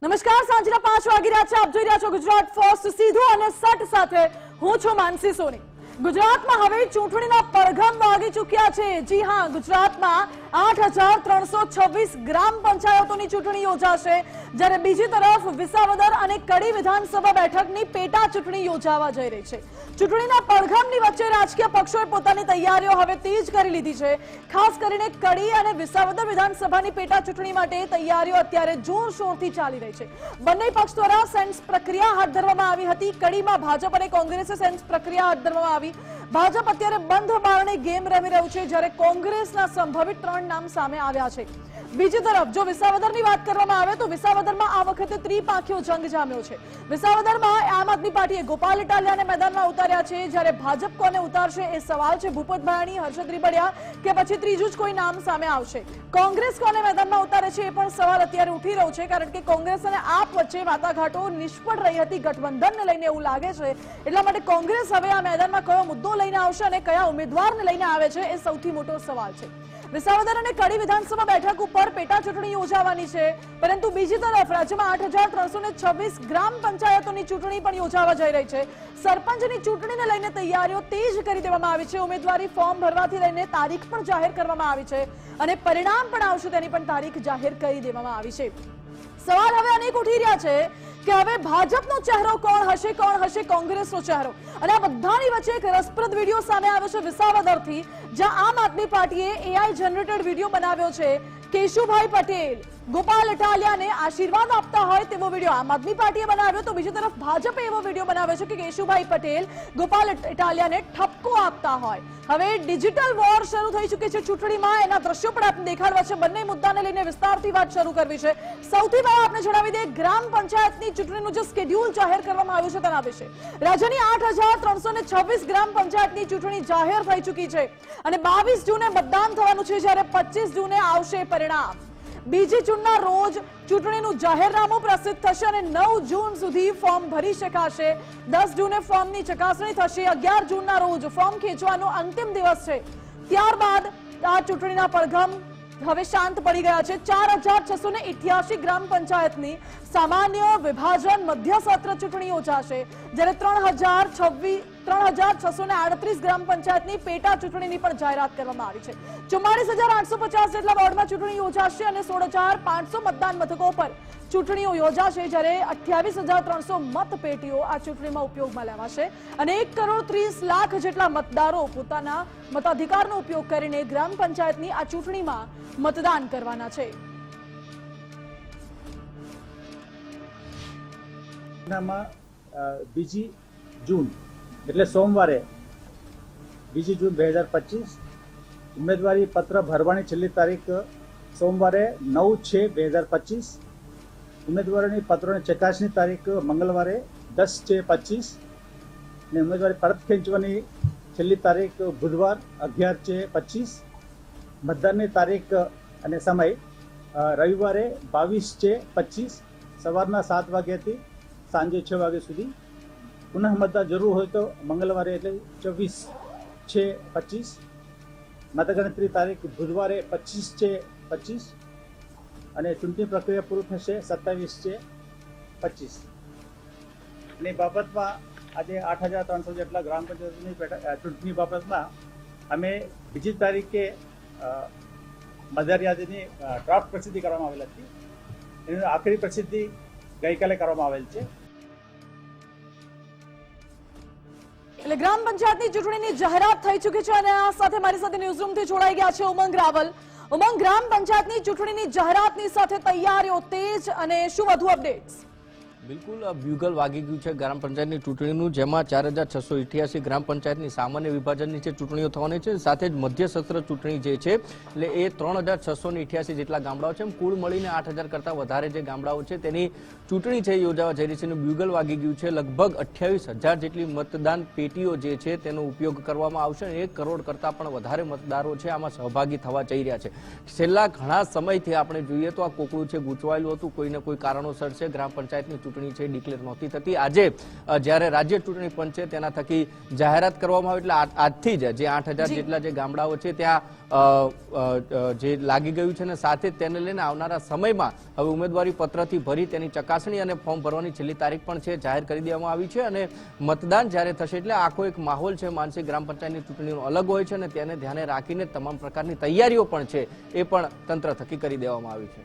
નમસ્કાર, સાંજના 5 વાગી રહ્યા છે. આપ જોઈ રહ્યા છો ગુજરાત ફર્સ્ટ સીધું અને સટ સાથે હું છું માનસી સોની. ગુજરાતમાં હવે ચૂંટણીના પડઘમ વાગી ચૂક્યા છે. જી હા, ગુજરાતમાં 8,326 ગ્રામ પંચાયતોની ચૂંટણી યોજાશે, જ્યારે બીજી તરફ વિસાવદર અને કડી વિધાનસભા બેઠકની પેટા ચૂંટણી યોજાવા જઈ રહી છે. ચૂંટણીના પડઘમની વચ્ચે રાજકીય પક્ષોએ પોતાની તૈયારીઓ હવે તેજ કરી લીધી છે. ખાસ કરીને કડી અને વિસાવદર વિધાનસભાની પેટા ચૂંટણી માટે તૈયારીઓ અત્યારે જોરશોરથી ચાલી રહી છે. બંને પક્ષ દ્વારા સેન્સ પ્રક્રિયા હાથ ધરવામાં આવી હતી. કડીમાં ભાજપ અને કોંગ્રેસે સેન્સ પ્રક્રિયા હાથ ધરવામાં આવી. ભાજપ અત્યારે બંધ બારણે ગેમ રમી રહ્યું છે, જ્યારે કોંગ્રેસના સંભવિત 3 નામ સામે આવ્યા છે. બીજી તરફ જો વિસાવદરની વાત કરવામાં આવે તો વિસાવદરમાં આ વખતે ત્રિપાંખીયો જંગ જામ્યો છે. વિસાવદરમાં આમ આદમી પાર્ટીએ ગોપાલ ઇટાલિયાને મેદાનમાં ઉતાર્યા છે, જ્યારે ભાજપ કોને ઉતારશે એ સવાલ છે. ભૂપત ભાયાણી, હર્ષદ રીબડિયા કે પછી ત્રીજું જ કોઈ નામ સામે આવશે. કોંગ્રેસ કોને મેદાનમાં ઉતારે છે એ પણ સવાલ અત્યારે ઉઠી રહ્યો છે, કારણ કે કોંગ્રેસ અને આપ વચ્ચે વાટાઘાટો નિષ્ફળ રહી હતી ગઠબંધનને લઈને એવું લાગે છે. એટલા માટે કોંગ્રેસ હવે આ મેદાનમાં કયો મુદ્દો લઈને આવશે અને કયા ઉમેદવારને લઈને આવે છે એ સૌથી મોટો સવાલ છે. વિસાવદર અને કડી વિધાનસભા બેઠક ઉપર પેટા ચૂંટણી યોજાવાની છે, પરંતુ બીજી તરફ રાજ્યમાં 8,326 ગ્રામ પંચાયતોની ચૂંટણી પણ યોજાવા જઈ રહી છે. સરપંચની ચૂંટણીને લઈને તૈયારીઓ તેજ કરી દેવામાં આવી છે. ઉમેદવારી ફોર્મ ભરવાથી લઈને તારીખ પણ જાહેર કરવામાં આવી છે અને પરિણામ પણ આવશે તેની પણ તારીખ જાહેર કરી દેવામાં આવી છે. સવાલ હવે અનેક ઉઠી રહ્યા છે કે હવે ભાજપનો ચહેરો કોણ હશે કોંગ્રેસનો ચહેરો. અને આ બધાની વચ્ચે એક રસપ્રદ વિડીયો સામે આવ્યો છે વિસાવદરથી, જ્યાં આમ આદમી પાર્ટીએ એઆઈ જનરેટેડ વિડીયો બનાવ્યો છે. કેશુભાઈ પટેલ ગોપાલ ઇટાલિયાને આશીર્વાદ આપતા હોય તેવો વિડીયો આમ આદમી પાર્ટીએ બનાવ્યો, તો બીજી તરફ ભાજપે એવો વિડીયો બનાવ્યો છે કે કેશુભાઈ પટેલ ગોપાલ ઇટાલિયાને ઠપકો આપતા હોય. હવે ડિજિટલ વોર શરૂ થઈ ચૂકી છે ચૂંટણીમાં, એના દ્રશ્યો પણ આપણે દેખાડવા છે. બંને મુદ્દાને લઈને વિસ્તારથી વાત શરૂ કરવી છે. સૌથી પહેલા આપણે જણાવી દઈએ ગ્રામ પંચાયતની ચૂંટણીનું જે સ્કેડ્યુલ જાહેર કરવામાં આવ્યું છે તેના વિશે. રાજ્યની 8,326 ગ્રામ પંચાયતની ચૂંટણી જાહેર થઈ ચૂકી છે અને 22 જૂને મતદાન થવાનું છે, જ્યારે 25 જૂને આવશે પરિણામ. બીજી જૂનના રોજ ચૂંટણીનું જાહેરનામું પ્રસિદ્ધ થશે અને 9 જૂન સુધી ફોર્મ ભરી શકાશે. 10 જૂને ફોર્મની ચકાસણી થશે. 11 જૂનના રોજ ફોર્મ ખેંચવાનો અંતિમ દિવસ છે. ત્યારબાદ આ ચૂંટણીના પડઘમ હવે શાંત પડી ગયા છે. 4,688 ગ્રામ પંચાયતની સામાન્ય વિભાજન મધ્ય સત્ર ચૂંટણી યોજાશે, જ્યારે 3,638 ગ્રામ પંચાયતની પેટા ચૂંટણીની પણ જાહેરાત કરવામાં આવી છે. 44,850 જેટલા વોર્ડમાં ચૂંટણી યોજાશે અને 16,500 મતદાન મથકો પર ચૂંટણીઓ યોજાશે, જ્યારે 28,300 મતપેટીઓ આ ચૂંટણીમાં ઉપયોગમાં લેવાશે અને 1,30,00,000 જેટલા મતદારો પોતાના મતાધિકારનો ઉપયોગ કરીને ગ્રામ પંચાયતની આ ચૂંટણીમાં મતદાન કરવાના છે. બીજી જૂન એટલે સોમવારે 2 જૂન 2025 ઉમેદવારી પત્ર ભરવાની છેલ્લી તારીખ સોમવારે 9/6/2025. ઉમેદવારોની પત્રોની ચકાસણી તારીખ મંગળવારે 10/6/25 અને ઉમેદવારી પરત ખેંચવાની છેલ્લી તારીખ બુધવાર 11/6/25. મતદાનની તારીખ અને સમય રવિવારે 22/6/25 સવારના 7 વાગ્યાથી સાંજે 6 વાગ્યા સુધી. પુનઃ મતદાન જરૂર હોય તો મંગળવારે એટલે 24/6/25. મતગણતરી તારીખ બુધવારે 25/6/25 અને ચૂંટણી પ્રક્રિયા પૂરું થશે 27/6/25. અને બાબતમાં આજે 8,300 જેટલા ગ્રામ પંચાયતની ચૂંટણી બાબતમાં અમે બીજી તારીખે મતદાર યાદીની ડ્રાફ્ટ પ્રસિદ્ધિ કરવામાં આવેલ હતી. એની આખરી પ્રસિદ્ધિ ગઈકાલે કરવામાં આવેલ છે. એટલે ગ્રામ પંચાયતની ચૂંટણીની જાહેરાત થઈ ચૂકી છે અને આ સાથે મારી સાથે ન્યૂઝરૂમથી જોડાઈ ગયા છે ઉમંગ રાવલ. ઉમંગ, ગ્રામ પંચાયતની ચૂંટણીની જાહેરાતની સાથે તૈયારીઓ તેજ અને શું વધુ અપડેટ્સ? બિલકુલ, બ્યુગલ વાગી ગયું છે ગ્રામ પંચાયતની ચૂંટણીનું, જેમાં 4,688 ગ્રામ પંચાયતની સામાન્ય વિભાજનની જે ચૂંટણીઓ થવાની છે, સાથે જ મધ્ય સત્ર ચૂંટણી જે છે એટલે એ 3,688 જેટલા ગામડાઓ છે. કુલ મળીને 8,000 કરતાં વધારે જે ગામડાઓ છે તેની ચૂંટણી છે યોજાવા જઈ રહી છે અને બ્યુગલ વાગી ગયું છે. લગભગ 28,000 જેટલી મતદાન પેટીઓ જે છે તેનો ઉપયોગ કરવામાં આવશે અને 1 કરોડ કરતાં પણ વધારે મતદારો છે આમાં સહભાગી થવા જઈ રહ્યા છે. છેલ્લા ઘણા સમયથી આપણે જોઈએ તો આ કોકડું છે ગૂંચવાયેલું હતું. કોઈને કોઈ કારણોસર છે ગ્રામ પંચાયતની ચૂંટણી છે ડિક્લેર નહોતી થતી. આજે જ્યારે રાજ્ય ચૂંટણી પંચ છે તેના થકી જાહેરાત કરવામાં આવે એટલે આજથી જ જે 8,000 જેટલા જે ગામડાઓ છે ત્યાં જે લાગી ગયું છે અને સાથે જ તેને લઈને આવનારા સમયમાં હવે ઉમેદવારી પત્રથી ભરી તેની ચકાસણી અને ફોર્મ ભરવાની છેલ્લી તારીખ પણ છે જાહેર કરી દેવામાં આવી છે અને મતદાન જ્યારે થશે એટલે આખો એક માહોલ છે માનસિક ગ્રામ પંચાયતની ચૂંટણીનો અલગ હોય છે અને તેને ધ્યાને રાખીને તમામ પ્રકારની તૈયારીઓ પણ છે એ પણ તંત્ર થકી કરી દેવામાં આવી છે.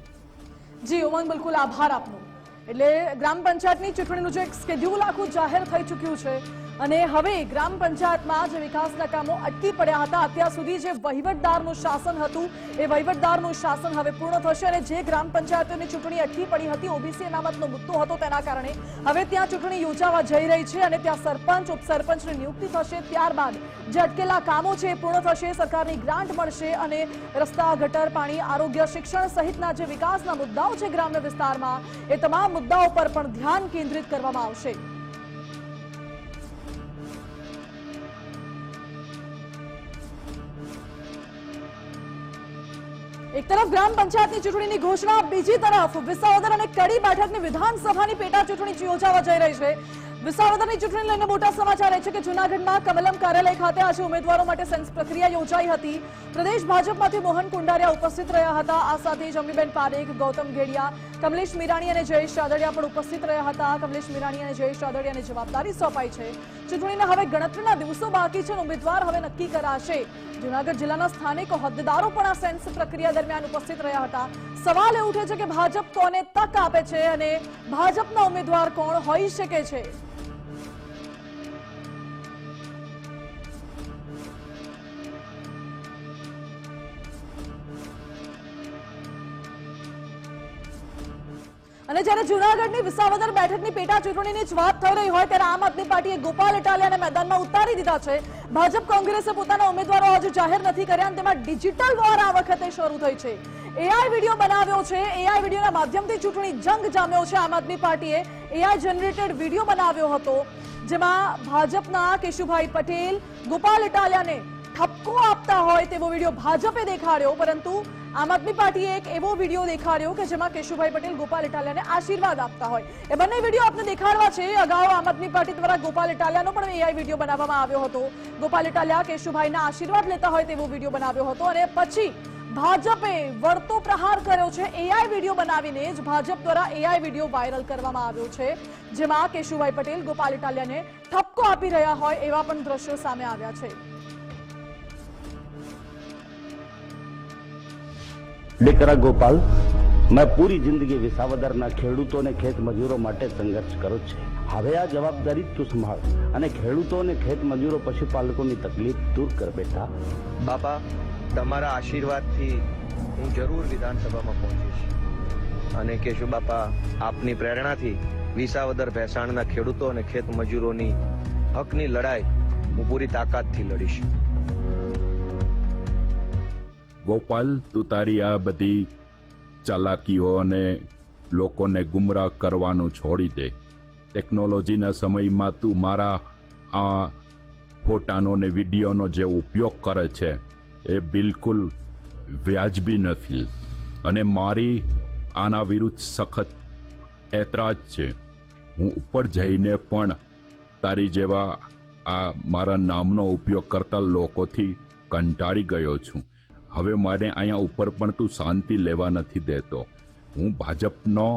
જી ઉમંગ, બિલકુલ આભાર આપનો. એટલે ગ્રામ પંચાયતની ચૂંટણીનું જે એક સ્કેડ્યુલ આખું જાહેર થઈ ચૂક્યું છે અને હવે ગ્રામ પંચાયતમાં જે વિકાસના કામો અટકી પડ્યા હતા અત્યાર સુધી જે વહીવટદારનું શાસન હતું એ વહીવટદારનું શાસન હવે પૂર્ણ થશે અને જે ગ્રામ પંચાયતોની ચૂંટણી અટકી પડી હતી ઓબીસી અનામતનો મુદ્દો હતો તેના કારણે હવે ત્યાં ચૂંટણી યોજાવા જઈ રહી છે અને ત્યાં સરપંચ ઉપસરપંચની નિયુક્તિ થશે. ત્યારબાદ જે અટકેલા કામો છે એ પૂર્ણ થશે, સરકારની ગ્રાન્ટ મળશે અને રસ્તા, ગટર, પાણી, આરોગ્ય, શિક્ષણ સહિતના જે વિકાસના મુદ્દાઓ છે ગ્રામ્ય વિસ્તારમાં એ તમામ મુદ્દાઓ પર પણ ધ્યાન કેન્દ્રિત કરવામાં આવશે. એક તરફ ગ્રામ પંચાયતની ચૂંટણીની ઘોષણા, બીજી તરફ વિસાવદર અને કડી બેઠકની વિધાનસભાની પેટા ચૂંટણી યોજાવા જઈ રહી છે. વિસાવદરની ચૂંટણી લઈને મોટા સમાચાર એ છે કે જૂનાગઢમાં કમલમ કાર્યાલય ખાતે આજે ઉમેદવારો માટે સેન્સ પ્રક્રિયા યોજાઈ હતી. પ્રદેશ ભાજપમાંથી મોહન કુંડારિયા ઉપસ્થિત રહ્યા હતા. આ સાથે જ અમીબેન પારેખ, ગૌતમ ગેડિયા, કમલેશ મીરાણી અને જયેશ રાદડિયા પણ ઉપસ્થિત રહ્યા હતા. કમલેશ મીરાણી અને જયેશ રાદડિયાને જવાબદારી સોંપાઈ છે. ચૂંટણીના હવે ગણતરીના દિવસો બાકી છે. ઉમેદવાર હવે નક્કી કરાશે. જૂનાગઢ જિલ્લાના સ્થાનિક હોદ્દેદારો પણ આ સેન્સ પ્રક્રિયા દરમિયાન ઉપસ્થિત રહ્યા હતા. સવાલ એ ઉઠે છે કે ભાજપ કોને તક આપે છે અને ભાજપના ઉમેદવાર કોણ હોઈ શકે છે. અને જ્યારે જૂનાગઢની વિસાવદર બેઠકની પેટા ચૂંટણીની જ વાત થઈ રહી હોય ત્યારે આમ આદમી પાર્ટીએ ગોપાલ ઇટાલિયાને મેદાનમાં ઉતારી દીધા છે. ભાજપ કોંગ્રેસે પોતાના ઉમેદવારો હજુ જાહેર નથી કર્યા અને તેમાં ડિજિટલ વોર આ વખતે શરૂ થઈ છે. એઆઈ વિડીયો બનાવ્યો છે. એઆઈ વિડીયોના માધ્યમથી ચૂંટણી જંગ જામ્યો છે. આમ આદમી પાર્ટીએ એઆઈ જનરેટેડ વિડીયો બનાવ્યો હતો જેમાં ભાજપના કેશુભાઈ પટેલ ગોપાલ ઇટાલિયાને ઠપકો આપતા હોય તેવો વિડીયો ભાજપે દેખાડ્યો, પરંતુ આમ આદમી પાર્ટીએ એક એવો વિડીયો દેખાડ્યો કે જેમાં કેશુભાઈ પટેલ ગોપાલ ઇટાલિયાને આશીર્વાદ આપતા હોય. એ બંને વિડીયો આપને દેખાડવા છે. અગાઉ આમ આદમી પાર્ટી દ્વારા ગોપાલ ઇટાલિયાનો પણ એઆઈ વિડીયો બનાવવામાં આવ્યો હતો. ગોપાલ ઇટાલિયા કેશુભાઈના આશીર્વાદ લેતા હોય તેવો વિડીયો બનાવ્યો હતો અને પછી ભાજપે વળતો પ્રહાર કર્યો છે. એઆઈ વિડીયો બનાવીને જ ભાજપ દ્વારા એઆઈ વિડીયો વાયરલ કરવામાં આવ્યો છે જેમાં કેશુભાઈ પટેલ ગોપાલ ઇટાલિયાને ઠપકો આપી રહ્યા હોય એવા પણ દ્રશ્યો સામે આવ્યા છે. દીકરા ગોપાલ, મેં પૂરી જિંદગી વિસાવદરના ખેડૂતો અને ખેત મજૂરો માટે સંઘર્ષ કર્યો છે. હવે આ જવાબદારી તું સંભાળ અને ખેડૂતો અને ખેત મજૂરો પશુપાલકોની તકલીફ દૂર કર બેટા. બાપા, તમારા આશીર્વાદથી હું જરૂર વિધાનસભામાં પહોંચીશ અને કેશુ બાપા, આપની પ્રેરણાથી વિસાવદર ભેસાણના ખેડૂતો અને ખેત મજૂરોની હકની લડાઈ હું પૂરી તાકાતથી લડીશ. ગોપાલ, તું તારી આ બધી ચાલાકીઓ અને લોકોને ગુમરાહ કરવાનું છોડી દે. ટેકનોલોજીના સમયમાં તું મારા આ ફોટાનો ને વિડીયોનો જે ઉપયોગ કરે છે એ બિલકુલ વ્યાજબી નથી અને મારી આના વિરુદ્ધ સખત એતરાજ છે. હું ઉપર જઈને પણ તારી જેવા આ મારા નામનો ઉપયોગ કરતા લોકોથી કંટાળી ગયો છું. હવે મારે અહીંયા ઉપર પણ તું શાંતિ લેવા નથી દેતો. હું ભાજપનો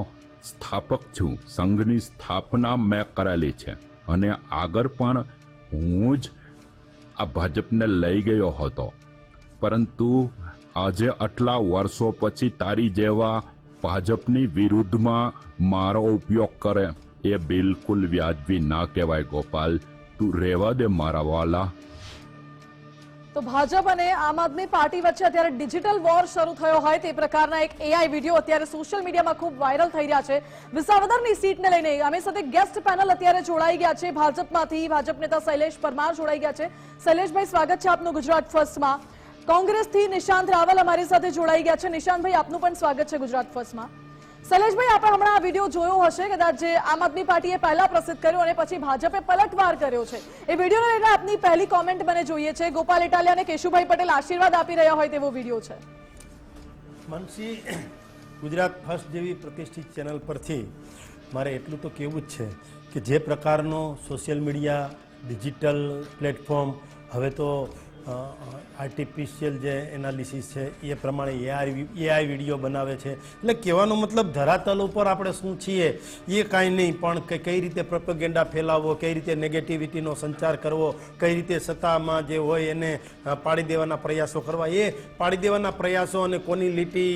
સ્થાપક છું. સંઘની સ્થાપના મેં કરેલી છે અને આગળ પણ હું જ આ ભાજપને લઈ ગયો હતો, પરંતુ આજે આટલા વર્ષો પછી તારી જેવા ભાજપની વિરુદ્ધમાં મારો ઉપયોગ કરે એ બિલકુલ વ્યાજબી ના કહેવાય. ગોપાલ, તું રહેવા દે મારા વાલા. તો ભાજપ અને આમ આદમી પાર્ટી વચ્ચે અત્યારે ડિજિટલ વોર શરૂ થયો હોય તે પ્રકારના એક એઆઈ વિડીયો અત્યારે સોશિયલ મીડિયામાં ખૂબ વાયરલ થઈ રહ્યા છે. વિસાવદરની સીટને લઈને અમે સાથે ગેસ્ટ પેનલ અત્યારે જોડાઈ ગયા છે. ભાજપમાંથી ભાજપ નેતા શૈલેષ પરમાર જોડાઈ ગયા છે. શૈલેષભાઈ, સ્વાગત છે આપનું ગુજરાત ફર્સ્ટમાં. કોંગ્રેસથી નિશાંત રાવલ અમારી સાથે જોડાઈ ગયા છે. નિશાંતભાઈ, આપનું પણ સ્વાગત છે ગુજરાત ફર્સ્ટમાં. શૈલેષભાઈ, આપણે હમણાં આ વિડીયો જોયો હશે કદાચ, જે આમ આદમી પાર્ટીએ પહેલા પ્રસિદ્ધ કર્યો અને પછી ભાજપે પલટવાર કર્યો છે. એ વિડીયોને લઈને આપની પહેલી કોમેન્ટ મને જોઈએ છે. ગોપાલ ઇટાલિયા અને કેશુભાઈ પટેલ આશીર્વાદ આપી રહ્યા હોય તેવો વિડીયો છે. માનસી, ગુજરાત ફર્સ્ટ જેવી પ્રતિષ્ઠિત ચેનલ પરથી મારે એટલું તો કહેવું જ છે કે જે પ્રકારનો સોશિયલ મીડિયા, ડિજિટલ પ્લેટફોર્મ, હવે તો આર્ટિફિશિયલ જે એનાલિસિસ છે એ પ્રમાણે એઆઈ વિડીયો બનાવે છે. એટલે કહેવાનો મતલબ ધરાતલ ઉપર આપણે શું છીએ એ કાંઈ નહીં, પણ કઈ રીતે પ્રોપેગેન્ડા ફેલાવવો, કઈ રીતે નેગેટિવિટીનો સંચાર કરવો, કઈ રીતે સત્તામાં જે હોય એને પાડી દેવાના પ્રયાસો કરવા, એ પાડી દેવાના પ્રયાસો અને કોની લીટી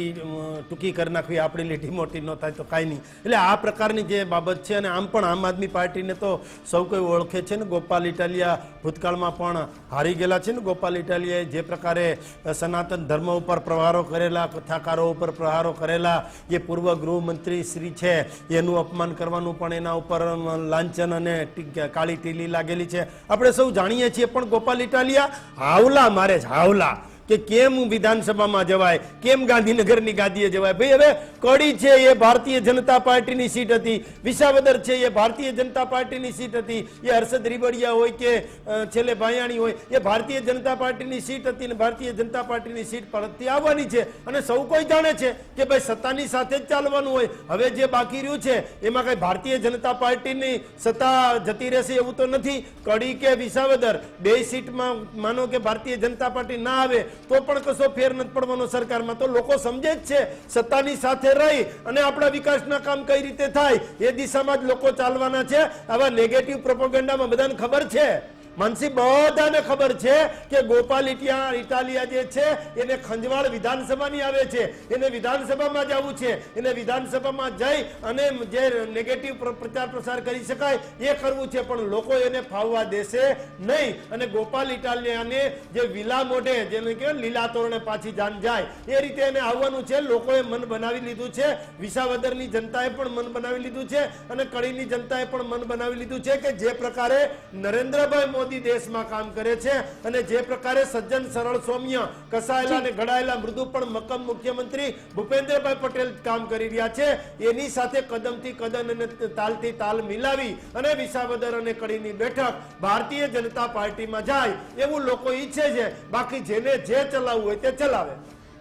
ટૂંકી કરી નાખવી, આપણી લીટી મોટી ન થાય તો કાંઈ નહીં. એટલે આ પ્રકારની જે બાબત છે, અને આમ પણ આમ આદમી પાર્ટીને તો સૌ કોઈ ઓળખે છે ને. ગોપાલ ઇટાલિયા ભૂતકાળમાં પણ હારી ગયેલા છે ને. ગોપાલ ઇટાલિયાએ જે પ્રકારે સનાતન ધર્મ ઉપર પ્રહારો કરેલા, કથાકારો ઉપર પ્રહારો કરેલા, એ પૂર્વ ગૃહમંત્રી શ્રી છે એનું અપમાન કરવાનું પણ એના ઉપર લાંછન અને કાળી ટીલી લાગેલી છે, આપણે સૌ જાણીએ છીએ. પણ ગોપાલ ઇટાલિયા હાવલા મારે છે, હાવલા, કે કેમ વિધાનસભામાં જવાય, કેમ ગાંધીનગરની ગાદીએ જવાય. ભાઈ હવે કડી છે એ ભારતીય જનતા પાર્ટીની સીટ હતી, વિસાવદર છે એ ભારતીય જનતા પાર્ટીની સીટ હતી, એ હર્ષદ રીબડિયા હોય કે છેલ્લે ભાયાણી હોય એ ભારતીય જનતા પાર્ટીની સીટ હતી, અને ભારતીય જનતા પાર્ટીની સીટ પરથી આવવાની છે. અને સૌ કોઈ જાણે છે કે ભાઈ સત્તાની સાથે જ ચાલવાનું હોય. હવે જે બાકી રહ્યું છે એમાં કઈ ભારતીય જનતા પાર્ટીની સત્તા જતી રહેશે એવું તો નથી. કડી કે વિસાવદર બે સીટમાં માનો કે ભારતીય જનતા પાર્ટી ના આવે તો પણ કશો ફેર નથી પડવાનો સરકારમાં. તો લોકો સમજે જ છે સત્તાની સાથે રહી અને આપણા વિકાસના કામ કઈ રીતે થાય એ દિશામાં જ લોકો ચાલવાના છે. આવા નેગેટિવ પ્રોપેગેન્ડામાં બધાને ખબર છે, માનસી, બધાને ખબર છે કે ગોપાલ ઇટાલિયા જે છે એને ખંજવાળ વિધાનસભાની આવે છે, એને વિધાનસભામાં જવું છે, એને વિધાનસભામાં જઈ અને જે નેગેટિવ પ્રચાર પ્રસાર કરી શકાય એ કરવું છે, પણ લોકો એને ફાવવા દેશે નહીં. અને ગોપાલ ઇટાલિયાને જે વિલા મોઢે, જેને કહેવાય લીલા તોરણે પાછી જાન જાય એ રીતે એને આવવાનું છે. લોકોએ મન બનાવી લીધું છે, વિસાવદરની જનતાએ પણ મન બનાવી લીધું છે, અને કડીની જનતાએ પણ મન બનાવી લીધું છે કે જે પ્રકારે નરેન્દ્રભાઈ મોદી દેશમાં કામ કરે છે અને જે પ્રકારે સજ્જન, સરળ, સૌમ્ય, કસાયેલા અને ઘડાયેલા મૃદુ પણ મક્કમ મુખ્યમંત્રી ભૂપેન્દ્રભાઈ પટેલ કામ કરી રહ્યા છે, એની સાથે કદમથી કદમ અને તાલથી તાલ મિલાવી અને વિસાવદર અને કડીની બેઠક ભારતીય જનતા પાર્ટીમાં જાય એવું લોકો ઈચ્છે છે. બાકી જેને જે ચલાવવું હોય તે ચલાવે.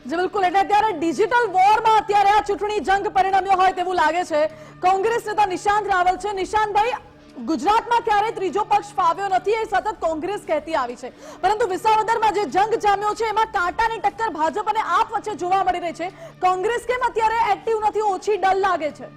જી બિલકુલ. એટલે અત્યારે ડિજિટલ વોરમાં અત્યારે આ ચૂંટણી જંગ પરિણમ્યો હોય તેવું લાગે છે. કોંગ્રેસ નેતા નિશાંત રાવલ છે. નિશાંતભાઈ, ગુજરાતમાં ક્યારેય ત્રીજો પક્ષ ફાવ્યો નથી એ સતત કોંગ્રેસ કહેતી આવી છે, પરંતુ વિસાવદરમાં જે જંગ જામ્યો છે એમાં કાંટાની ટક્કર ભાજપ અને આપ વચ્ચે જોવા મળી રહી છે. કોંગ્રેસ કેમ અત્યારે એક્ટિવ નથી, ઓછી ડલ લાગે છે?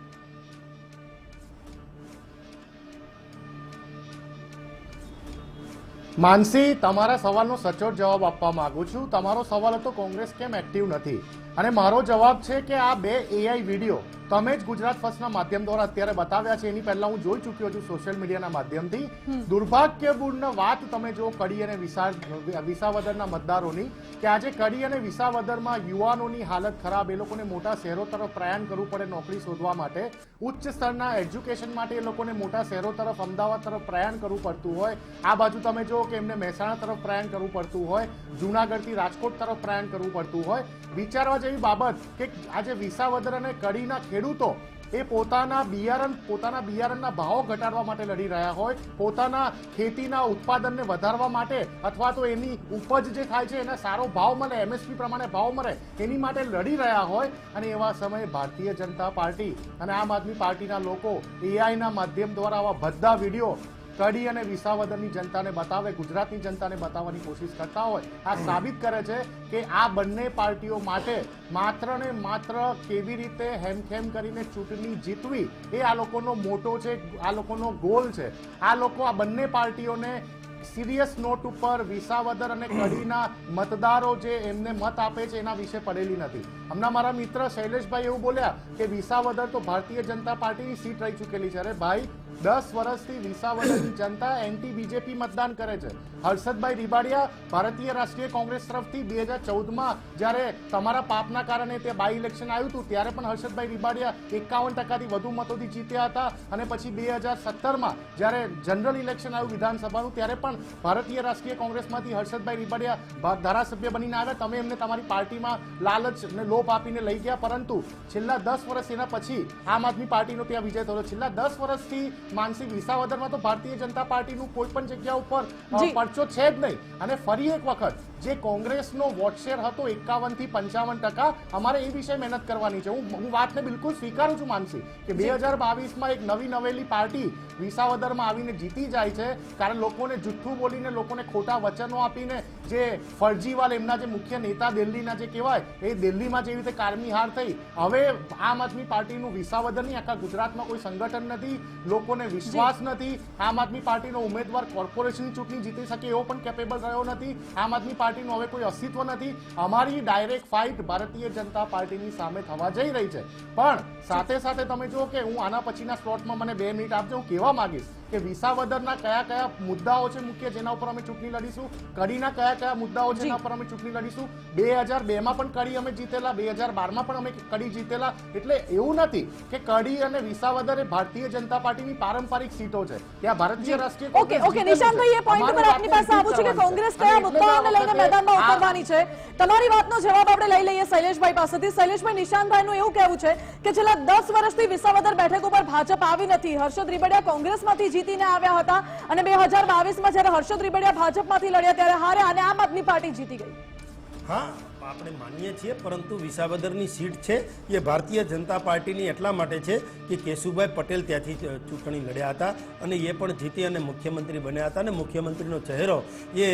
માનસી, તમારા સવાલનો સચોટ જવાબ આપવા માંગુ છું. તમારો સવાલ હતો કોંગ્રેસ કેમ એક્ટિવ નથી, અને મારો જવાબ છે કે આ બે એઆઈ વિડીયો તમે જ ગુજરાત ફર્સ્ટના માધ્યમ દ્વારા અત્યારે બતાવ્યા છે. એની પહેલા હું જોઈ ચૂક્યો છું સોશિયલ મીડિયાના માધ્યમથી. દુર્ભાગ્યપૂર્ણ વાત તમે જો કડી અને વિસાવદરના મતદારોની, કે આજે કડી અને વિસાવદરમાં યુવાનોની હાલત ખરાબ, એ લોકોને મોટા શહેરો તરફ પ્રયાણ કરવું પડે નોકરી શોધવા માટે, ઉચ્ચ સ્તરના એજ્યુકેશન માટે એ લોકોને મોટા શહેરો તરફ, અમદાવાદ તરફ પ્રયાણ કરવું પડતું હોય. આ બાજુ તમે જો કે એમને મહેસાણા તરફ પ્રયાણ કરવું પડતું હોય, જૂનાગઢથી રાજકોટ તરફ પ્રયાણ કરવું પડતું હોય. વિચારવા જેવી બાબત કે આજે વિસાવદર અને કડીના ખેડૂતો એ પોતાના બિયારણના ભાવો ઘટાડવા માટે લડી રહ્યા હોય, પોતાના ખેતીના ઉત્પાદનને વધારવા માટે, અથવા તો એની ઉપજ જે થાય છે એને સારો ભાવ મળે, એમએસપી પ્રમાણે ભાવ મળે, એની માટે લડી રહ્યા હોય. અને એવા સમયે ભારતીય જનતા પાર્ટી અને આમ આદમી પાર્ટીના લોકો એઆઈના માધ્યમ દ્વારા આવા ભદ્દા વિડીયો કડી અને વિસાવદરની જનતાને બતાવે, ગુજરાતની જનતાને બતાવવાની કોશિશ કરતા હોય. આ સાબિત કરે છે કે આ બંને પાર્ટીઓ માટે માત્ર ને માત્ર કેવી રીતે હેમખેમ કરીને ચૂંટણી જીતવી એ આ લોકોનો મોટો છે, આ લોકોનો ગોલ છે. આ લોકો, આ બંને પાર્ટીઓને સિરિયસ નોટ ઉપર વિસાવદર અને કડીના મતદારો જે એમને મત આપે છે એના વિશે પડેલી નથી. હમણાં મારા મિત્ર શૈલેષભાઈ એવું બોલ્યા કે વિસાવદર તો ભારતીય જનતા પાર્ટીની સીટ રહી ચૂકેલી છે. અરે ભાઈ, 10 વર્ષથી વિસાવદરની જનતા એન્ટી બીજેપી મતદાન કરે છે. હર્ષદભાઈ રીબાડિયા ભારતીય રાષ્ટ્રીય કોંગ્રેસ તરફથી 2014માં જ્યારે તમારા પાપના કારણે તે બાય ઇલેક્શન આવ્યું હતું ત્યારે પણ હર્ષદભાઈ રીબાડિયા 51% વધુ મતોથી જીત્યા હતા. અને પછી 2017માં જ્યારે જનરલ ઇલેક્શન આવ્યું વિધાનસભાનું ત્યારે પણ ભારતીય રાષ્ટ્રીય કોંગ્રેસમાંથી હર્ષદભાઈ રીબાડિયા ધારાસભ્ય બનીને આવ્યા. તમે એમને તમારી પાર્ટીમાં લાલચ અને લોભ આપીને લઈ ગયા, પરંતુ છેલ્લા 10 વર્ષ એના પછી આમ આદમી પાર્ટીનો ત્યાં વિજય થયો. છેલ્લા 10 વર્ષથી માનસી વિસાવદરમાં તો ભારતીય જનતા પાર્ટીનું કોઈ પણ જગ્યા ઉપર પરચો છે જ નહીં. અને ફરી એક વખત જે કોંગ્રેસનો વોટ શેર હતો 51 થી 55%, અમારે એ વિશે મહેનત કરવાની છે. હું વાતને બિલકુલ સ્વીકારું છું માનસી કે 2022માં એક નવી નવેલી પાર્ટી વિસાવદરમાં આવીને જીતી જાય છે, કારણ લોકોને જુઠ્ઠું બોલીને, લોકોને ખોટા વચનો આપીને જે ફરજીવાલ એમના જે મુખ્ય નેતા દિલ્હીના જે કહેવાય એ દિલ્હીમાં જેવી રીતે કારમી હાર થઈ. હવે આમ આદમી પાર્ટીનું વિસાવદરની આખા ગુજરાતમાં કોઈ સંગઠન નથી, લોકોને વિશ્વાસ નથી. આમ આદમી પાર્ટીનો ઉમેદવાર કોર્પોરેશનની ચૂંટણી જીતી શકે એવો પણ કેપેબલ રહ્યો નથી. આમ આદમી પાર્ટીનું હવે કોઈ અસ્તિત્વ નથી. અમારી ડાયરેક્ટ ફાઇટ ભારતીય જનતા પાર્ટીની સામે થવા જઈ રહી છે. પણ સાથે સાથે તમે જુઓ કે હું આના પછીના સ્લોટમાં મને 2 મિનિટ આપજો. હું કહેવા માંગીશ કે વિસાવદરના કયા કયા મુદ્દાઓ છે મુખ્ય જેના ઉપર અમે ચૂંટણી લડીશું, કડીના કયા કયા મુદ્દાઓ છે જેના ઉપર અમે ચૂંટણી લડીશું. 2002માં પણ કડી અમે જીતેલા, 2012માં પણ અમે કડી જીતેલા. એટલે એવું નથી કે કડી અને વિસાવદર એ ભારતીય જનતા પાર્ટીની પારંપરિક સીટો છે. ત્યાં ભારતીય રાષ્ટ્રીય ઓકે નિશાંતભાઈ, એ પોઈન્ટ પર આપની પાસે આવું છે કે કોંગ્રેસ કયા મુદ્દાઓને લઈને મેદાનમાં ઉતરવાની છે. તમારી વાતનો જવાબ આપણે લઈ લઈએ શૈલેષભાઈ પાસેથી. શૈલેષભાઈ, નિશાંતભાઈનું એવું કહેવું છે કે છેલ્લા 10 વર્ષથી વિસાવદર બેઠક ઉપર ભાજપ આવી નથી. હર્ષદ રીબડિયા કોંગ્રેસમાંથી જીતીને આવ્યા હતા અને 2022માં જ્યારે હર્ષદ રીબડિયા ભાજપમાંથી લડ્યા ત્યારે હાર્યા અને આમ આદમી પાર્ટી જીતી ગઈ. હા, આપણે માનીએ છીએ, પરંતુ વિસાવદરની સીટ છે એ ભારતીય જનતા પાર્ટીની એટલા માટે છે કે કેશુભાઈ પટેલ ત્યાંથી ચૂંટણી લડ્યા હતા અને એ પણ જીતી અને મુખ્યમંત્રી બન્યા હતા અને મુખ્યમંત્રીનો ચહેરો એ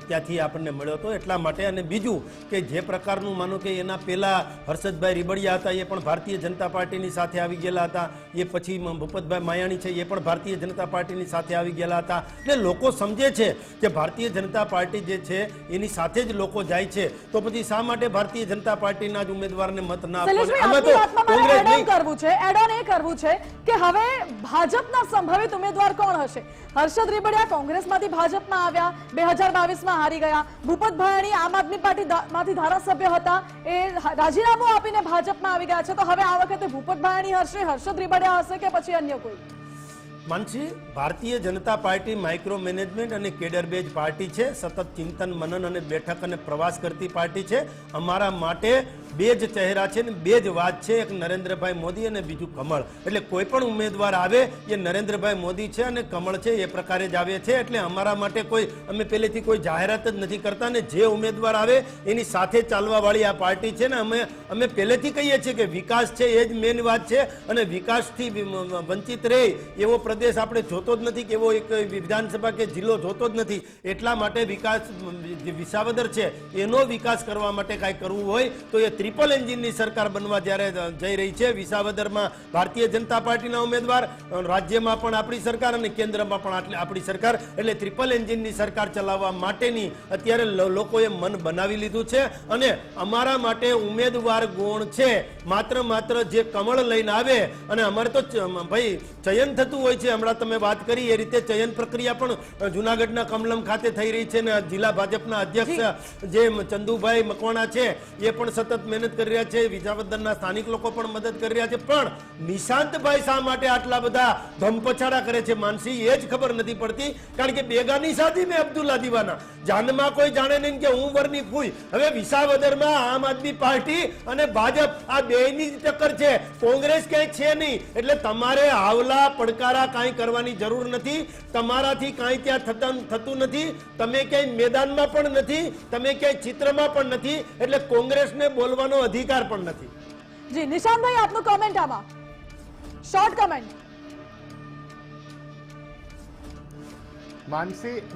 ત્યાંથી આપણને મળ્યો હતો એટલા માટે. અને બીજું કે જે પ્રકારનું માનો કે એના પહેલાં હર્ષદભાઈ રીબડિયા હતા એ પણ ભારતીય જનતા પાર્ટીની સાથે આવી ગયેલા હતા. એ પછી ભૂપતભાઈ માયાણી છે એ પણ ભારતીય જનતા પાર્ટીની સાથે આવી ગયેલા હતા. એટલે લોકો સમજે છે કે ભારતીય જનતા પાર્ટી જે છે એની સાથે જ લોકો જાય છે, તો પછી શા માટે ભારતીય જનતા પાર્ટીના જ ઉમેદવારને મત ના કરવું છે કે હવે ભાજપના સંભવિત ઉમેદવાર કોણ હશે? હર્ષદ રીબડિયા કોંગ્રેસમાંથી ભાજપમાં આવ્યા, 2022માં હારી ગયા. ભૂપતભાઈ આમ આદમી પાર્ટીમાંથી ધારાસભ્ય હતા, એ રાજીનામું આપીને ભાજપમાં આવી ગયા છે. તો હવે આ વખતે ભૂપતભાઈ હશે, હર્ષદ રીબડિયા હશે કે પછી અન્ય કોઈ? માનસી, Bharatiya Janata party micro management અને કેડર બેઝ પાર્ટી છે. સતત ચિંતન, મનન અને બેઠક અને પ્રવાસ કરતી પાર્ટી છે. અમારા માટે 2 જ ચહેરા છે ને 2 જ વાત છે, એક નરેન્દ્રભાઈ મોદી અને બીજું કમળ. એટલે કોઈ પણ ઉમેદવાર આવે એ નરેન્દ્રભાઈ મોદી છે અને કમળ છે એ પ્રકારે જ આવે છે. એટલે અમારા માટે કોઈ અમે પહેલેથી કોઈ જાહેરાત જ નથી કરતા ને જે ઉમેદવાર આવે એની સાથે ચાલવા વાળી આ પાર્ટી છે ને અમે પહેલેથી કહીએ છીએ કે વિકાસ છે એ જ મેન વાત છે અને વિકાસથી વંચિત રહે એવો પ્રદેશ આપણે જોતો જ નથી, કે એવો એક વિધાનસભા કે જિલ્લો જોતો જ નથી. એટલા માટે વિકાસ જે વિસાવદર છે એનો વિકાસ કરવા માટે કાંઈ કરવું હોય તો એ ટ્રિપલ એન્જિનની સરકાર બનવા જ્યારે જઈ રહી છે. વિસાવદરમાં ભારતીય જનતા પાર્ટીના ઉમેદવાર, રાજ્યમાં પણ આપણી સરકાર અને કેન્દ્રમાં પણ આપણી સરકાર, એટલે ટ્રિપલ એન્જિનની સરકાર ચલાવવા માટેની અત્યારે લોકોએ મન બનાવી લીધું છે. અને અમારા માટે ઉમેદવાર ગુણ છે માત્ર જે કમળ લઈને આવે. અને અમારે તો ભાઈ ચયન થતું હોય છે. હમણાં તમે વાત કરી એ રીતે ચયન પ્રક્રિયા પણ જુનાગઢના કમલમ ખાતે થઈ રહી છે ને જિલ્લા ભાજપના અધ્યક્ષ જે ચંદુભાઈ મકવાણા છે એ પણ સતત મહેનત કરી રહ્યા છે. વિસાવદરના સ્થાનિક લોકો પણ મદદ કરી રહ્યા છે. પણ નિશાંતભાઈ શા માટે આટલા બધા ધમપછાડા કરે છે માનસી, એ જ ખબર નથી પડતી. કારણ કે બેગાની શાદી મેં અબ્દુલ્લા દીવાના, જાનમાં કોઈ જાણે નહીં કે હું વરની ફૂઈ. હવે વિસાવદરમાં આમ આદમી પાર્ટી અને ભાજપ આ બેયની ટક્કર છે, કોંગ્રેસ ક્યાંય છે નહીં. એટલે તમારે હાવલા પડકારા કાંઈ કરવાની જરૂર નથી. તમારાથી કાંઈ ત્યાં થતું નથી. તમે ક્યાંય મેદાનમાં પણ નથી, તમે ક્યાંય ચિત્રમાં પણ નથી. એટલે કોંગ્રેસને બોલવાનો અધિકાર પણ નથી. જી નિશાંતભાઈ, આપનું કમેન્ટ આમાં, શોર્ટ કમેન્ટ.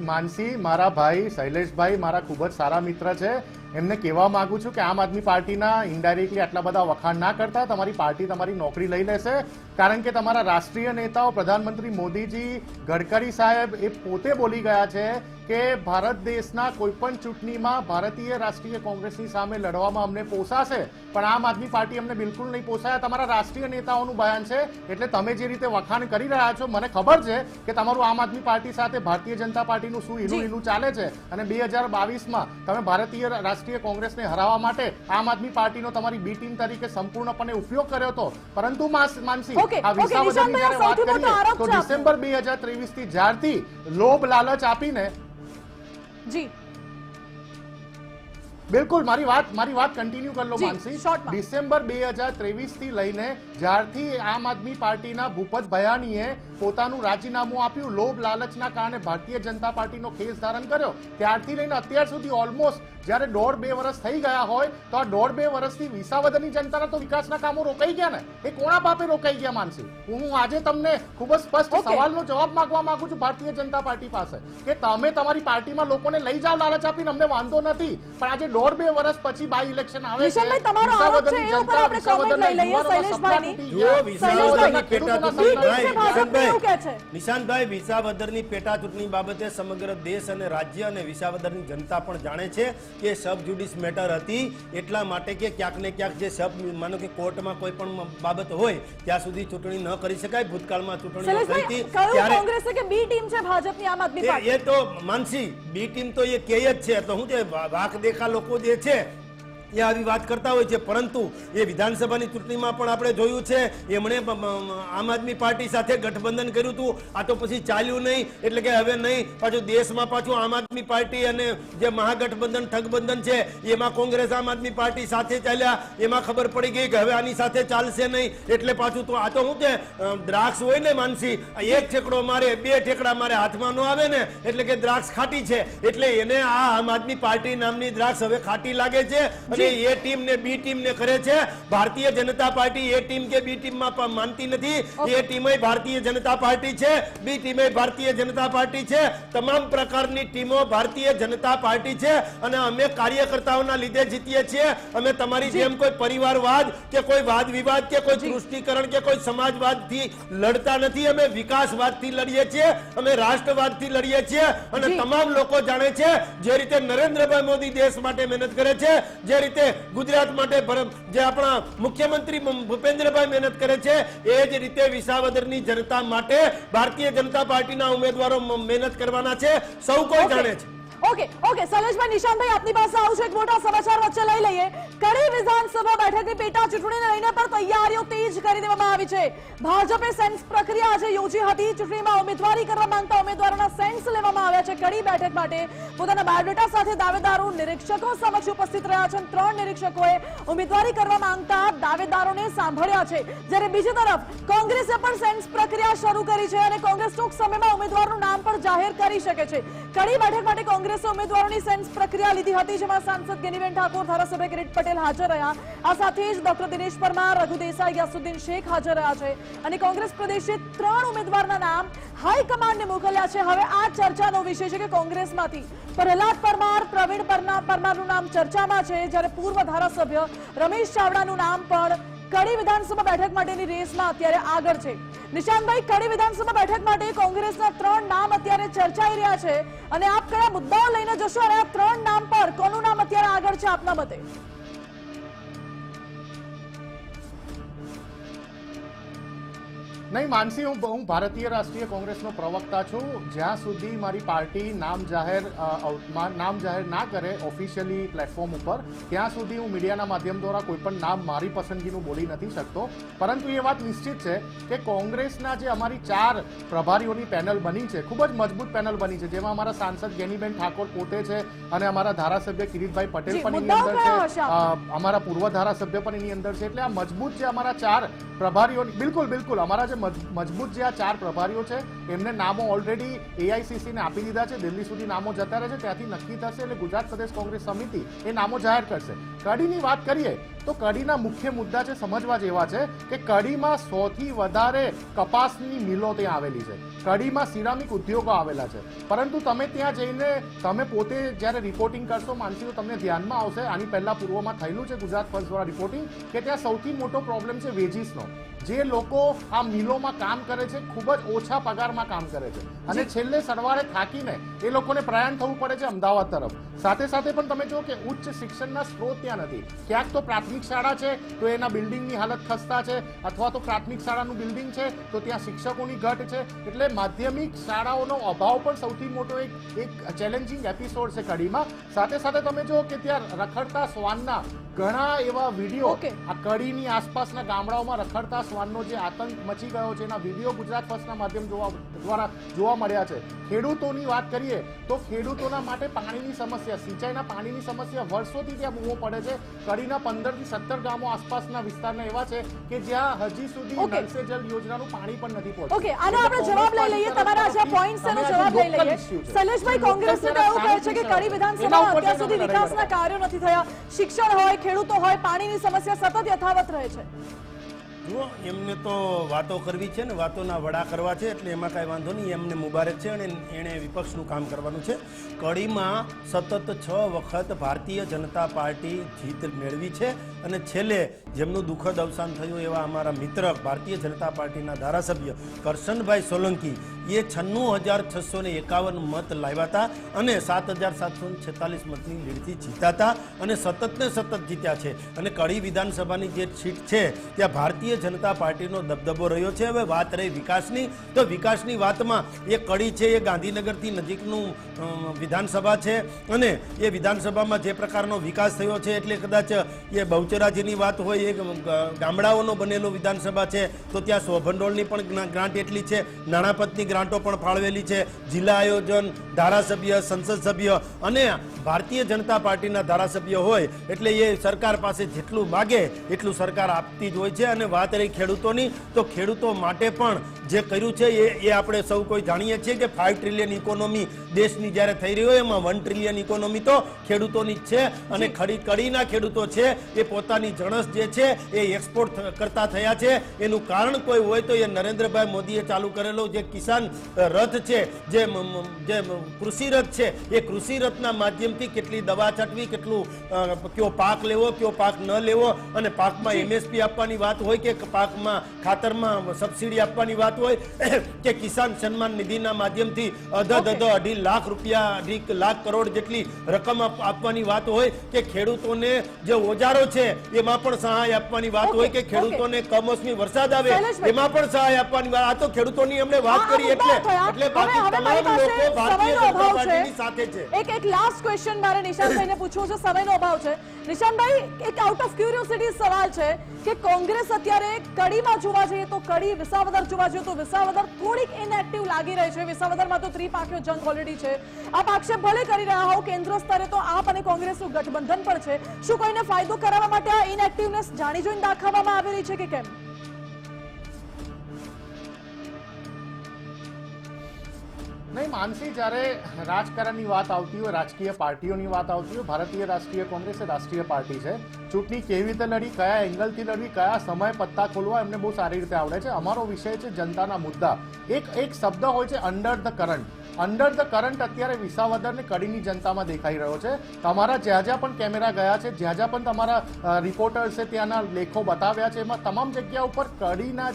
માનસી, મારા ભાઈ શૈલેષભાઈ મારા ખૂબ જ સારા મિત્ર છે. એમને કહેવા માંગુ છું કે આમ આદમી પાર્ટીના ઇનડાયરેક્ટલી આટલા બધા વખાણ ના કરતા. તમારી પાર્ટી તમારી નોકરી લઈ લેશે, કારણ કે તમારા રાષ્ટ્રીય નેતાઓ પ્રધાનમંત્રી મોદીજી, ગડકરી સાહેબ એ પોતે બોલી ગયા છે કે ભારત દેશના કોઈ પણ ચૂંટણીમાં ભારતીય રાષ્ટ્રીય કોંગ્રેસની સામે લડવામાં અમને પોસાશે, પણ આમ આદમી પાર્ટી અમને બિલકુલ નહીં પોસાય. તમારા રાષ્ટ્રીય નેતાઓનું બયાન છે. એટલે તમે જે રીતે વખાણ કરી રહ્યા છો, મને ખબર છે કે તમારું આમ આદમી પાર્ટી સાથે ભારતીય જનતા પાર્ટીનું શું ઈનું ચાલે છે, અને 2022માં તમે ભારતીય રાષ્ટ્રીય કોંગ્રેસને હરાવવા માટે આમ આદમી પાર્ટીનો તમારી બી ટીમ તરીકે સંપૂર્ણપણે ઉપયોગ કર્યો હતો. પરંતુ માનસી, આ વિસાવદરની જ્યારે વાત કરીએ તો ડિસેમ્બર 2023 થી જ્યારથી લોભ લાલચ આપીને જી બિલકુલ મારી વાત કન્ટિન્યુ કરી લો માનસી. ડિસેમ્બર 2023 થી લઈને જ્યારથી આમ આદમી પાર્ટીના ભૂપત ભયાણીએ પોતાનું રાજીનામું આપ્યું, લોભ લાલચના કારણે ભારતીય જનતા પાર્ટીનો ખેસ ધારણ કર્યો, ત્યારથી લઈને અત્યાર સુધી ઓલમોસ્ટ જ્યારે 1.5-2 વર્ષ થઈ ગયા હોય તો આ 1.5-2 વર્ષથી વિસાવદરની જનતાના તો વિકાસના કામો રોકાઈ ગયા ને. એ કોના પાપે રોકાઈ ગયા માનસી? હું આજે તમને ખૂબ જ સ્પષ્ટ સવાલનો જવાબ માંગવા માંગુ છું ભારતીય જનતા પાર્ટી પાસે કે તમે તમારી પાર્ટીમાં લોકોને લઈ જાઓ લાલચ આપીને, અમને વાંધો નથી, પણ આજે 1.5-2 વર્ષ પછી બાય ઇલેક્શન આવે છે, વિસાવદરની જનતા વિસાવદરના યુવાનોના સપના તૂટી ગયા. નિશાંતભાઈ, વિસાવદરની પેટા ચૂંટણી બાબતે સમગ્ર દેશ અને રાજ્ય અને વિસાવદરની જનતા પણ જાણે છે કે સબ જ્યુડિસ મેટર હતી, એટલા માટે કે ક્યાંક ને ક્યાંક જે માનો કે કોર્ટમાં કોઈ પણ બાબત હોય ત્યાં સુધી ચૂંટણી ન કરી શકાય. ભૂતકાળમાં ચૂંટણી થઈ હતી ત્યારે કોંગ્રેસે કે બી ટીમ છે ભાજપની આમ આદમી પાર્ટી, એ તો માનસી બી ટીમ તો એ કહે જ છે, તો હું જે વાક દેખા લોકો જે છે એ આવી વાત કરતા હોય છે, પરંતુ એ વિધાનસભાની ચૂંટણીમાં પણ આપણે જોયું છે એમણે આમ આદમી પાર્ટી સાથે ગઠબંધન કર્યું હતું. આ તો પછી ચાલ્યું નહીં, એટલે કે હવે નહીં, પાછું દેશમાં પાછું આમ આદમી પાર્ટી અને જે મહાગઠબંધન ઠગબંધન છે એમાં કોંગ્રેસ આમ આદમી પાર્ટી સાથે ચાલ્યા, એમાં ખબર પડી ગઈ કે હવે આની સાથે ચાલશે નહીં, એટલે પાછું તો આ તો શું છે દ્રાક્ષ હોય ને માનસી, એક ઠેકડો મારે 2 ઠેકડા મારે હાથમાં ન આવે ને એટલે કે દ્રાક્ષ ખાટી છે, એટલે એને આ આમ આદમી પાર્ટી નામની દ્રાક્ષ હવે ખાટી લાગે છે. એ ટીમ ને બી ટીમ ને કરે છે. ભારતીય જનતા પાર્ટી એ ટીમ કે બી ટીમ માં માનતી નથી. એ ટીમ ભારતીય જનતા પાર્ટી છે, બી ટીમ ભારતીય જનતા પાર્ટી છે, તમામ પ્રકારની ટીમો ભારતીય જનતા પાર્ટી છે, અને અમે કાર્યકર્તાઓના લીધે જીતીએ છીએ. અમે તમારી જેમ કોઈ પરિવારવાદ કે કોઈ વાદ વિવાદ કે કોઈ તૃષ્ટિકરણ કે કોઈ સમાજવાદથી લડતા નથી. અમે વિકાસવાદથી લડીએ છીએ, અમે રાષ્ટ્રવાદથી લડીએ છીએ, અને તમામ લોકો જાણે છે જે રીતે નરેન્દ્રભાઈ મોદી દેશ માટે મહેનત કરે છે, જે રીતે ગુજરાત માટે જે આપણા મુખ્યમંત્રી ભૂપેન્દ્રભાઈ મહેનત કરે છે, એ જ રીતે વિસાવદરની જનતા માટે ભારતીય જનતા પાર્ટીના ઉમેદવારો મહેનત કરવાના છે, સૌ કોઈ જાણે છે. ઓકે શૈલેષભાઈ, નિશાંતભાઈ આપની પાસે આવું છે, એક મોટા સમાચાર વચ્ચે લઈ લઈએ. કડી વિધાનસભા બેઠકની પેટા ચૂંટણીને લઈને પણ તૈયારીઓ તેજ કરી દેવામાં આવી છે. ભાજપે સેન્સ પ્રક્રિયા આજે યોજી હતી. ચૂંટણીમાં ઉમેદવારી કરવા માંગતા ઉમેદવારોના સેન્સ લેવામાં આવ્યા છે. કડી બેઠક માટે પોતાના બાયોડેટા સાથે દાવેદારો નિરીક્ષકો સમક્ષ ઉપસ્થિત રહ્યા છે. 3 નિરીક્ષકોએ ઉમેદવારી કરવા માંગતા દાવેદારોને સાંભળ્યા છે, જ્યારે બીજી તરફ કોંગ્રેસે પણ સેન્સ પ્રક્રિયા શરૂ કરી છે, અને કોંગ્રેસ ટૂંક સમયમાં ઉમેદવારનું નામ પણ જાહેર કરી શકે છે. કડી બેઠક માટે કોંગ્રેસે ઉમેદવારોની સેન્સ પ્રક્રિયા લીધી હતી, જેમાં સાંસદ ગેનીબેન ઠાકોર, ધારાસભ્ય કિરીટ પટેલ હાજર રહ્યા. આ સાથે જ ડોક્ટર દિનેશ પરમાર, રઘુ દેસાઈ, યાસુદ્દીન શેખ હાજર રહ્યા છે, અને કોંગ્રેસ પ્રદેશે 3 ઉમેદવારના નામ હાઈકમાન્ડને મોકલ્યા છે. હવે આ ચર્ચાનો વિષય છે કે કોંગ્રેસમાંથી પ્રહલાદ પરમાર, પ્રવીણ પરમારનું નામ ચર્ચામાં છે, જ્યારે પૂર્વ ધારાસભ્ય રમેશ ચાવડાનું નામ પણ કડી વિધાનસભા બેઠક માટેની રેસમાં અત્યારે આગળ છે. નિશાંતભાઈ, કડી વિધાનસભા બેઠક માટે કોંગ્રેસના 3 નામ અત્યારે ચર્ચાઈ રહ્યા છે, અને આપ કયા મુદ્દાઓ લઈને જશો, અને આ 3 નામ પર કોનું નામ અત્યારે આગળ છે આપના મતે? નહીં માનસી, હું ભારતીય રાષ્ટ્રીય કોંગ્રેસનો પ્રવક્તા છું. જ્યાં સુધી મારી પાર્ટી નામ જાહેર ના કરે ઓફિશિયલી પ્લેટફોર્મ ઉપર, ત્યાં સુધી હું મીડિયાના માધ્યમ દ્વારા કોઈ પણ નામ મારી પસંદગીનું બોલી નથી શકતો. પરંતુ એ વાત નિશ્ચિત છે કે કોંગ્રેસના જે અમારી 4 પ્રભારીઓની પેનલ બની છે, ખૂબ જ મજબૂત પેનલ બની છે, જેમાં અમારા સાંસદ ગેનીબેન ઠાકોર પોતે છે, અને અમારા ધારાસભ્ય કિરીટભાઈ પટેલ પણ એની અંદર છે, અમારા પૂર્વ ધારાસભ્ય પણ એની અંદર છે. એટલે આ મજબૂત જે અમારા 4 પ્રભારીઓની બિલકુલ અમારા જે મજબૂત જે આ 4 પ્રભારીઓ છે એમને નામો ઓલરેડી એઆઈસીસી ને આપી દીધા છે. દિલ્હી સુધી નામો જતા રહે છે, ત્યાંથી નક્કી થશે, એટલે ગુજરાત પ્રદેશ કોંગ્રેસ સમિતિ એ નામો જાહેર કરશે. કડીની વાત કરીએ તો કડીના મુખ્ય મુદ્દા છે સમજવા જેવા છે કે કડીમાં 100થી વધારે કપાસની મિલો ત્યાં આવેલી છે, કડીમાં સિરામિક ઉદ્યોગો આવેલા છે, પરંતુ તમે ત્યાં જઈને તમે પોતે જ્યારે રિપોર્ટિંગ કરશો માનસી તો તમને ધ્યાનમાં આવશે, આની પહેલા પૂર્વમાં થયેલું છે ગુજરાત ફર્સ્ટ દ્વારા રિપોર્ટિંગ, કે ત્યાં સૌથી મોટો પ્રોબ્લેમ છે વેજીસનો. જે લોકો આ મિલોમાં કામ કરે છે ખૂબ જ ઓછા પગારમાં કામ કરે છે અને છેલ્લે સરવાળે થાકીને એ લોકોને પ્રયાણ થવું પડે છે અમદાવાદ તરફ. સાથે સાથે પણ તમે જુઓ કે ઉચ્ચ શિક્ષણના સ્ત્રોત ત્યાં નથી. ક્યાંક તો પ્રાથમિક શાળા છે તો એના બિલ્ડિંગની હાલત ખસ્તા છે, અથવા તો પ્રાથમિક શાળાનું બિલ્ડિંગ છે તો ત્યાં શિક્ષકોની ઘટ છે. એટલે માધ્યમિક શાળાઓનો અભાવ પણ સૌથી મોટો એક ચેલેન્જિંગ એપિસોડ છે કડીમાં. સાથે સાથે તમે જુઓ કે ત્યાં રખડતા શ્વાનના ઘણા એવા વિડીયો આ કડીની આસપાસના ગામડાઓમાં રખડતા શ્વાનનો જે આતંક મચી ગયો છે એના વિડીયો ગુજરાત ફર્સ્ટના માધ્યમ દ્વારા જોવા મળ્યા છે. ખેડૂતોની વાત કરીએ તો ખેડૂતોના માટે પાણીની સમસ્યા, સિંચાઈના પાણીની સમસ્યા વર્ષોથી ત્યાં બૂમો પડે છે. કડીના 15 થી 17 ગામો આસપાસના વિસ્તારના એવા છે કે જ્યાં હજી સુધી નળ સે જલ યોજનાનું પાણી પણ નથી પહોંચ્યું. ઓકે, આનો આપણે જવાબ લઈ લઈએ, તમારા આ પોઈન્ટ્સ નો જવાબ લઈ લઈએ. શૈલેષભાઈ, કોંગ્રેસ નેતા એવું કહે છે કે કડી વિધાનસભામાં અત્યાર સુધી વિકાસના કાર્યો નથી થયા, શિક્ષણ હોય, ખેડૂતો હોય, પાણીની સમસ્યા સતત યથાવત રહે છે. જુઓ, એમને તો વાતો કરવી છે ને વાતોના વડા કરવા છે, એટલે એમાં કાંઈ વાંધો નહીં, એમને મુબારક છે અને એણે વિપક્ષનું કામ કરવાનું છે. કડીમાં સતત 6 વખત ભારતીય જનતા પાર્ટી જીત મેળવી છે અને છેલ્લે જેમનું દુઃખદ અવસાન થયું એવા અમારા મિત્ર ભારતીય જનતા પાર્ટીના ધારાસભ્ય કરશનભાઈ સોલંકી એ 96,651 મત લાવ્યા હતા અને 7,746 મતની લીડથી જીતા હતા અને સતત ને સતત જીત્યા છે. અને કડી વિધાનસભાની જે સીટ છે ત્યાં ભારતીય જનતા પાર્ટીનો દબદબો રહ્યો છે. હવે વાત રહી વિકાસની, તો વિકાસની વાતમાં એ કડી છે એ ગાંધીનગરથી નજીકનું વિધાનસભા છે અને એ વિધાનસભામાં જે પ્રકારનો વિકાસ થયો છે એટલે કદાચ એ બહુચરાજીની વાત હોય, એ ગામડાઓનો બનેલો વિધાનસભા છે તો ત્યાં સ્વભંડોળની પણ ગ્રાન્ટ એટલી છે, નાણાપંચની ગ્રાન્ટો પણ ફાળવેલી છે, જિલ્લા આયોજન, ધારાસભ્ય, સંસદ સભ્ય અને ભારતીય જનતા પાર્ટીના ધારાસભ્ય હોય એટલે એ સરકાર પાસે જેટલું માગે એટલું સરકાર આપતી જ હોય છે. અને વાત રહી ખેડૂતોની, તો ખેડૂતો માટે પણ જે કર્યું છે એ આપણે સૌ કોઈ જાણીએ છીએ કે 5 ટ્રિલિયન ઇકોનોમી દેશની જ્યારે થઈ રહી હોય એમાં 1 ટ્રિલિયન ઇકોનોમી તો ખેડૂતોની જ છે. અને કડીના ખેડૂતો છે એ પોતાની જણસ જે છે એ એક્સપોર્ટ કરતા થયા છે. એનું કારણ કોઈ હોય તો એ નરેન્દ્રભાઈ મોદીએ ચાલુ કરેલો જે કિસાન રથ છે, જે કૃષિ રથ છે, એ કૃષિ રથના માધ્યમથી કેટલી દવા છાંટવી, કેટલું કયો પાક લેવો, કયો પાક ન લેવો, અને પાકમાં MSP આપવાની વાત હોય કે પાકમાં ખાતરમાં સબસિડી આપવાની વાત હોય કે કિસાન સન્માન નિધિના માધ્યમથી 2.5 લાખ રૂપિયા, 2 લાખ કરોડ જેટલી રકમ આપવાની વાત હોય કે ખેડૂતોને જે ઓજારો છે એમાં પણ સહાય આપવાની વાત હોય કે ખેડૂતોને કમોસમી વરસાદ આવે એમાં પણ સહાય આપવાની વાત. આ તો ખેડૂતોની અમને વાત કરી એટલે બાકી તમામ લોકો ભારતીય જનતા પાર્ટીની સાથે છે. એક લાસ્ટ ક્વેશ્ચન મારે નિશાંતભાઈને પૂછવું છે, સમયનો અભાવ છે. નિશાંતભાઈ, એક આઉટ ઓફ ક્યુરિયોસિટી સવાલ છે કે કોંગ્રેસ અત્યારે કડીમાં જોવા જઈએ તો કડી, વિસાવદર જોવા જઈએ તો વિસાવદર થોડીક ઇનએક્ટિવ લાગી રહી છે. વિસાવદરમાં તો ત્રિપાંખીયો જંગ ઓલરેડી છે. આપ આક્ષેપ ભલે કરી રહ્યા હો, કેન્દ્ર સ્તરે તો આપ અને કોંગ્રેસનું ગઠબંધન પણ છે. શું કોઈને ફાયદો કરાવવા માટે આ ઇનએક્ટિવનેસ જાણી જોઈને દાખવવામાં આવી રહી છે કે કેમ? નહીં માનસી, જ્યારે રાજકારણની વાત આવતી હોય, રાજકીય પાર્ટીઓની વાત આવતી હોય, ભારતીય રાષ્ટ્રીય કોંગ્રેસ એ રાષ્ટ્રીય પાર્ટી છે. ચૂંટણી કેવી રીતે લડી, કયા એંગલથી લડવી, કયા સમય પત્તા ખોલવા એમને બહુ સારી રીતે આવડે છે. અમારો વિષય છે જનતાના મુદ્દા. એક શબ્દ હોય છે under the current. Under the current અત્યારે વિસાવદર ને કડીની જનતામાં દેખાઈ રહ્યો છે. તમારા જ્યાં જ્યાં પણ કેમેરા ગયા છે, જ્યાં જ્યાં પણ તમારા રિપોર્ટર્સે ત્યાંના લેખો બતાવ્યા છે, એમાં તમામ જગ્યા ઉપર કડીના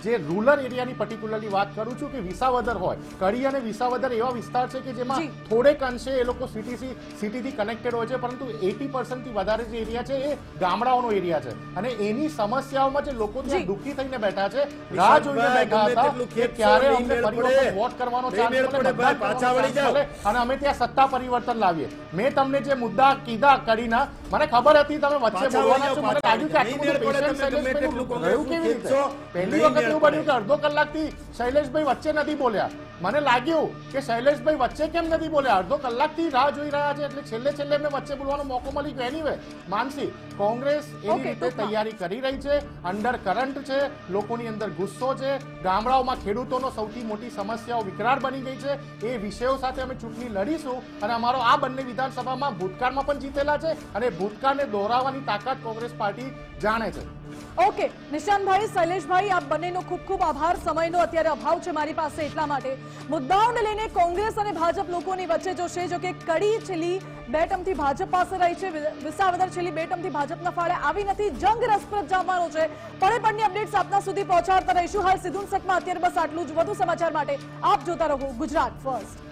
જે રૂરલ એરિયાની પર્ટિક્યુલરલી વાત કરું છું કે વિસાવદર હોય, કડી અને વિસાવદર એવા વિસ્તાર છે કે જેમાં થોડેક અંશે એ લોકો સિટીથી કનેક્ટેડ હોય છે, પરંતુ 80% થી વધારે જે એરિયા છે એ ગામડાઓનો એરિયા છે. અને એની સમસ્યાઓમાં જે લોકો ત્યાં દુઃખી થઈને બેઠા છે, રાહ જોઈને બેઠા હતા કે ક્યારે અમને ફરી વખત વોટ કરવાનો ચાન્સ મળે અને અમે ત્યાં સત્તા પરિવર્તન લાવીએ. મેં તમને જે મુદ્દા કીધા કડીના, મને ખબર હતી તમે વચ્ચે બોલવાના છો. મને લાગ્યું કે આટલું બધું પેશન્સ શૈલેષભાઈનું રહ્યું કેવી રીતે? પહેલી વખત એવું બન્યું કે અડધો કલાકથી શૈલેષભાઈ વચ્ચે નથી બોલ્યા. મને લાગ્યું કે શૈલેષભાઈ વચ્ચે કેમ નથી બોલ્યા, અડધો કલાકથી રાહ જોઈ રહ્યા છે એટલે છેલ્લે એમને વચ્ચે બોલવાનો મોકો મળી ગયો. એનીવે માનસી, કોંગ્રેસ એની રીતે તૈયારી કરી રહી છે. અંડર કરંટ છે, લોકોની અંદર ગુસ્સો છે, ગામડાઓમાં ખેડૂતોનો સૌથી મોટી સમસ્યાઓ વિકરાળ બની ગઈ છે. એ વિષયો સાથે અમે ચૂંટણી લડીશું અને અમારો આ બંને વિધાનસભામાં ભૂતકાળમાં પણ જીતેલા છે અને ભૂતકાળને દોહરાવવાની તાકાત કોંગ્રેસ પાર્ટી જાણે છે. ઓકે નિશાંતભાઈ, શૈલેષભાઈ, આપ બંનેનો ખૂબ ખૂબ આભાર. સમયનો અત્યારે અભાવ છે મારી પાસે, એટલા માટે મુદ્દાઓને લઈને કોંગ્રેસ અને ભાજપ લોકોની વચ્ચે જોશે. જો કે કડી છેલ્લી 2 ટર્મથી ભાજપ પાસે રહી છે, વિસાવદર છેલ્લી 2 ટર્મથી ભાજપના ફાળે આવી નથી. જંગ રસપ્રદ જામવાનો છે. પળે પળની અપડેટ્સ આપના સુધી પહોંચાડતા રહીશું. હાલ સીધું સકમાં અત્યારે બસ આટલું જ. વધુ સમાચાર માટે આપ જોતા રહો ગુજરાત ફર્સ્ટ.